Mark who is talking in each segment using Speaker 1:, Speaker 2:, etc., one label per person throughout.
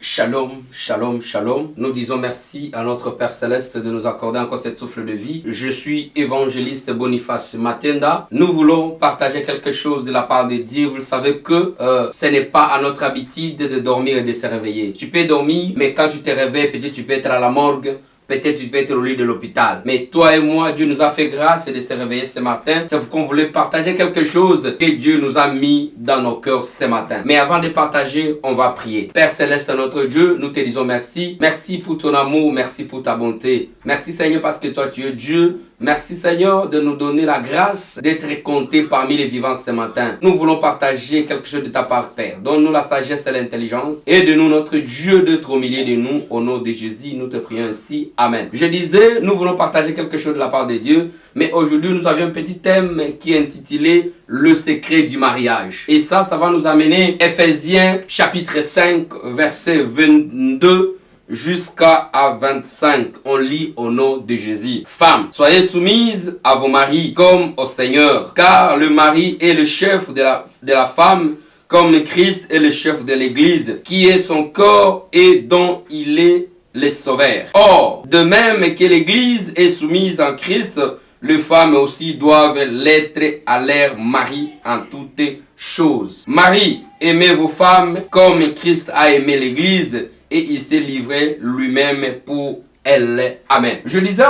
Speaker 1: Shalom, shalom, shalom. Nous disons merci à notre Père Céleste de nous accorder encore cette souffle de vie. Je suis évangéliste Boniface Matenda. Nous voulons partager quelque chose de la part de Dieu. Vous le savez que ce n'est pas à notre habitude de dormir et de se réveiller. Tu peux dormir, mais quand tu te réveilles, peut-être tu peux être à la morgue. Peut-être tu peux être au lit de l'hôpital. Mais toi et moi, Dieu nous a fait grâce de se réveiller ce matin. C'est qu'on voulait partager quelque chose que Dieu nous a mis dans nos cœurs ce matin. Mais avant de partager, on va prier. Père Céleste, notre Dieu, nous te disons merci. Merci pour ton amour, merci pour ta bonté. Merci Seigneur parce que toi tu es Dieu. Merci Seigneur de nous donner la grâce d'être comptés parmi les vivants ce matin. Nous voulons partager quelque chose de ta part, Père. Donne-nous la sagesse et l'intelligence. Aide-nous notre Dieu d'être au milieu de nous. Au nom de Jésus, nous te prions ainsi. Amen. Je disais, nous voulons partager quelque chose de la part de Dieu. Mais aujourd'hui, nous avions un petit thème qui est intitulé « Le secret du mariage ». Et ça va nous amener Ephésiens chapitre 5, verset 22. Jusqu'à 25, on lit au nom de Jésus. Femmes, soyez soumises à vos maris comme au Seigneur, car le mari est le chef de la femme, comme Christ est le chef de l'Église, qui est son corps et dont il est le sauveur. Or, de même que l'Église est soumise en Christ, les femmes aussi doivent l'être à leur mari en toutes choses. Maris, aimez vos femmes comme Christ a aimé l'Église, et il s'est livré lui-même pour elle. Amen. Je disais,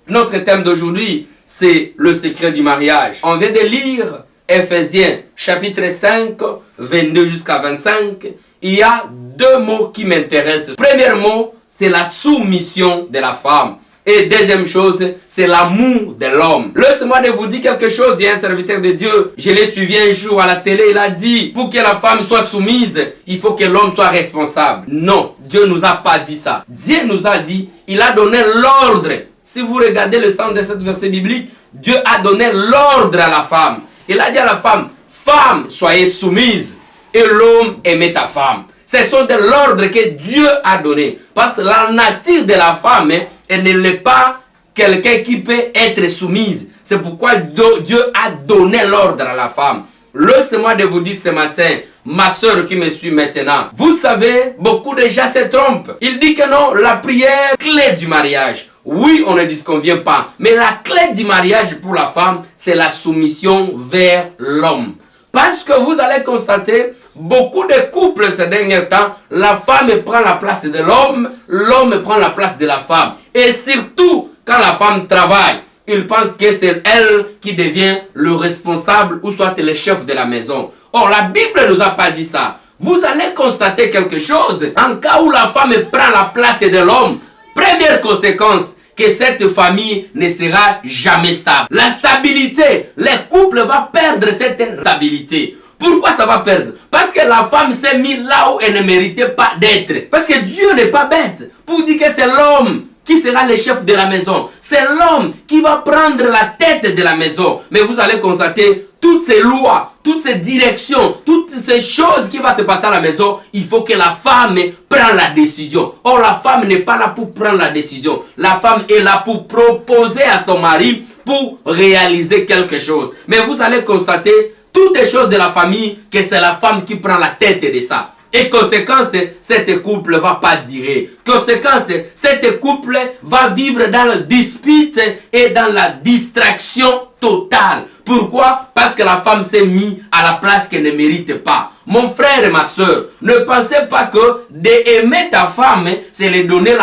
Speaker 1: notre thème d'aujourd'hui, c'est le secret du mariage. On vient de lire Ephésiens chapitre 5, 22 jusqu'à 25. Il y a deux mots qui m'intéressent. Premier mot, c'est la soumission de la femme. Et deuxième chose, c'est l'amour de l'homme. Laissez-moi de vous dire quelque chose. Il y a un serviteur de Dieu, je l'ai suivi un jour à la télé, il a dit, pour que la femme soit soumise, il faut que l'homme soit responsable. Non, Dieu nous a pas dit ça. Dieu nous a dit, il a donné l'ordre. Si vous regardez le sens de cette verset biblique, Dieu a donné l'ordre à la femme. Il a dit à la femme, femme, soyez soumise. Et l'homme, aimez ta femme. Ce sont de l'ordre que Dieu a donné. Parce que la nature de la femme, elle n'est pas quelqu'un qui peut être soumise. C'est pourquoi Dieu a donné l'ordre à la femme. Laissez-moi de vous dire ce matin, ma soeur qui me suit maintenant. Vous savez, beaucoup de gens se trompent. Ils disent que non, la prière, clé du mariage. Oui, on ne disconvient pas. Mais la clé du mariage pour la femme, c'est la soumission vers l'homme. Parce que vous allez constater, beaucoup de couples ces derniers temps, la femme prend la place de l'homme, l'homme prend la place de la femme. Et surtout, quand la femme travaille, il pense que c'est elle qui devient le responsable ou soit le chef de la maison. Or, la Bible ne nous a pas dit ça. Vous allez constater quelque chose. En cas où la femme prend la place de l'homme, première conséquence, que cette famille ne sera jamais stable. La stabilité, les couples vont perdre cette stabilité. Pourquoi ça va perdre? Parce que la femme s'est mise là où elle ne méritait pas d'être. Parce que Dieu n'est pas bête pour dire que c'est l'homme qui sera le chef de la maison. C'est l'homme qui va prendre la tête de la maison. Mais vous allez constater, toutes ces lois, toutes ces directions, toutes ces choses qui vont se passer à la maison, il faut que la femme prenne la décision. Or, la femme n'est pas là pour prendre la décision. La femme est là pour proposer à son mari pour réaliser quelque chose. Mais vous allez constater, toutes les choses de la famille, que c'est la femme qui prend la tête de ça. Et conséquence, cette couple va pas durer. Conséquence, cette couple va vivre dans la dispute et dans la distraction totale. Pourquoi? Parce que la femme s'est mise à la place qu'elle ne mérite pas. Mon frère et ma soeur, ne pensez pas que d'aimer ta femme, c'est lui donner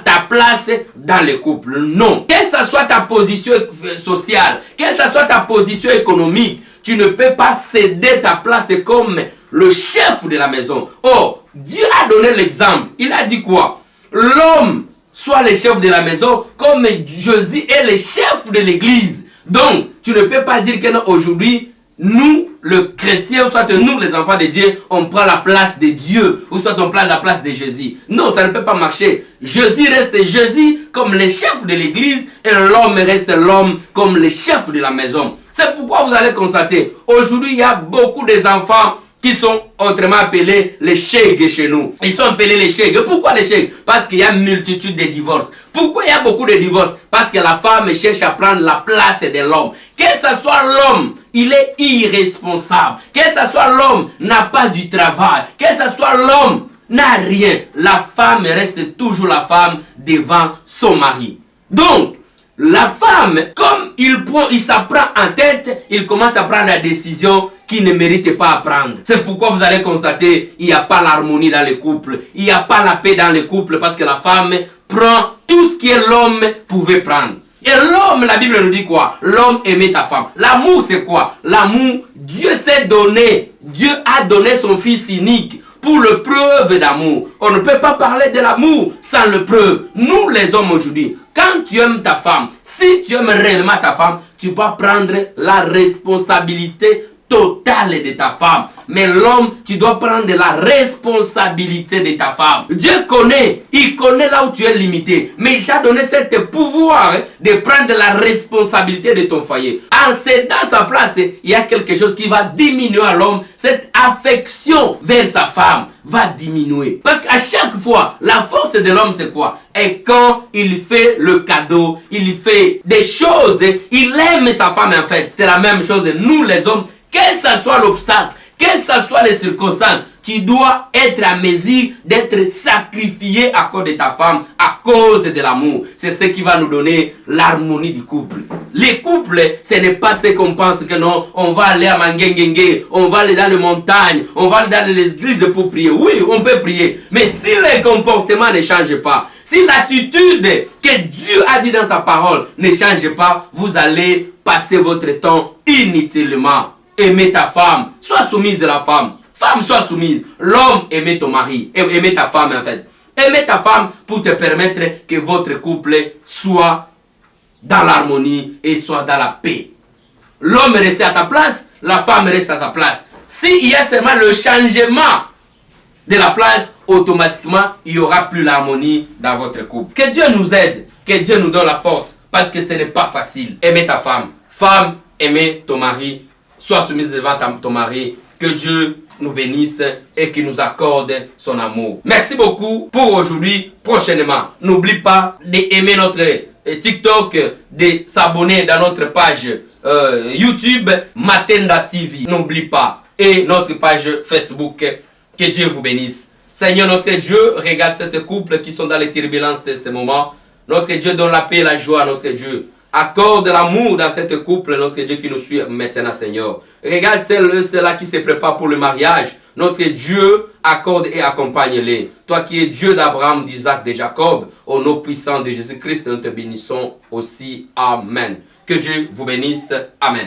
Speaker 1: ta place dans le couple. Non. Que ce soit ta position sociale, que ce soit ta position économique, tu ne peux pas céder ta place comme le chef de la maison. Oh, Dieu a donné l'exemple. Il a dit quoi? L'homme soit le chef de la maison comme Jésus est le chef de l'église. Donc, tu ne peux pas dire que aujourd'hui, nous, le chrétien, soit nous, les enfants de Dieu, on prend la place de Dieu, ou soit on prend la place de Jésus. Non, ça ne peut pas marcher. Jésus reste Jésus comme le chef de l'église, et l'homme reste l'homme comme le chef de la maison. C'est pourquoi vous allez constater, aujourd'hui, il y a beaucoup d'enfants qui sont autrement appelés les chèques chez nous. Ils sont appelés les chèques. Pourquoi les chèques? Parce qu'il y a une multitude de divorces. Pourquoi il y a beaucoup de divorces? Parce que la femme cherche à prendre la place de l'homme. Que ce soit l'homme, il est irresponsable. Que ce soit l'homme, n'a pas du travail. Que ce soit l'homme, n'a rien, la femme reste toujours la femme devant son mari. Donc, la femme, comme il s'apprend en tête, il commence à prendre la décision qu'il ne mérite pas à prendre. C'est pourquoi vous allez constater, il n'y a pas l'harmonie dans les couples, il n'y a pas la paix dans les couples, parce que la femme prend tout ce que l'homme pouvait prendre. Et l'homme, la Bible nous dit quoi? L'homme aimait ta femme. L'amour, c'est quoi? L'amour, Dieu s'est donné, Dieu a donné son fils unique pour le preuve d'amour. On ne peut pas parler de l'amour sans le preuve. Nous les hommes aujourd'hui, quand tu aimes ta femme, si tu aimes réellement ta femme, tu dois prendre la responsabilité totale de ta femme. Mais l'homme, tu dois prendre la responsabilité de ta femme. Dieu connaît, il connaît là où tu es limité. Mais il t'a donné ce pouvoir de prendre la responsabilité de ton foyer. En cédant sa place, il y a quelque chose qui va diminuer à l'homme. Cette affection vers sa femme va diminuer. Parce qu'à chaque fois, la force de l'homme, c'est quoi? Et quand il fait le cadeau, il fait des choses, il aime sa femme en fait. C'est la même chose, nous les hommes, quel que soit l'obstacle, quelles que soient les circonstances, tu dois être à mesure d'être sacrifié à cause de ta femme, à cause de l'amour. C'est ce qui va nous donner l'harmonie du couple. Les couples, ce n'est pas ce qu'on pense que non, on va aller à Mangengengue, on va aller dans les montagnes, on va aller dans l'église pour prier. Oui, on peut prier. Mais si les comportements ne changent pas, si l'attitude que Dieu a dit dans sa parole ne change pas, vous allez passer votre temps inutilement. Aimez ta femme, sois soumise à la femme. Femme, sois soumise. L'homme, aimez ton mari. Aimez ta femme en fait. Aimez ta femme pour te permettre que votre couple soit dans l'harmonie et soit dans la paix. L'homme reste à ta place, la femme reste à ta place. S'il y a seulement le changement de la place, automatiquement, il n'y aura plus l'harmonie dans votre couple. Que Dieu nous aide, que Dieu nous donne la force, parce que ce n'est pas facile. Aimez ta femme. Femme, aimez ton mari. Sois soumise devant ton mari. Que Dieu nous bénisse et qu'il nous accorde son amour. Merci beaucoup pour aujourd'hui. Prochainement, n'oublie pas d'aimer notre TikTok, de s'abonner dans notre page YouTube Matenda TV. N'oublie pas. Et notre page Facebook. Que Dieu vous bénisse. Seigneur notre Dieu, regarde cette couple qui sont dans les turbulences en ce moment. Notre Dieu donne la paix et la joie à notre Dieu. Accorde l'amour dans cette couple, notre Dieu qui nous suit maintenant, Seigneur. Regarde ceux-là qui se préparent pour le mariage. Notre Dieu accorde et accompagne-les. Toi qui es Dieu d'Abraham, d'Isaac, de Jacob, au nom puissant de Jésus-Christ, nous te bénissons aussi. Amen. Que Dieu vous bénisse. Amen.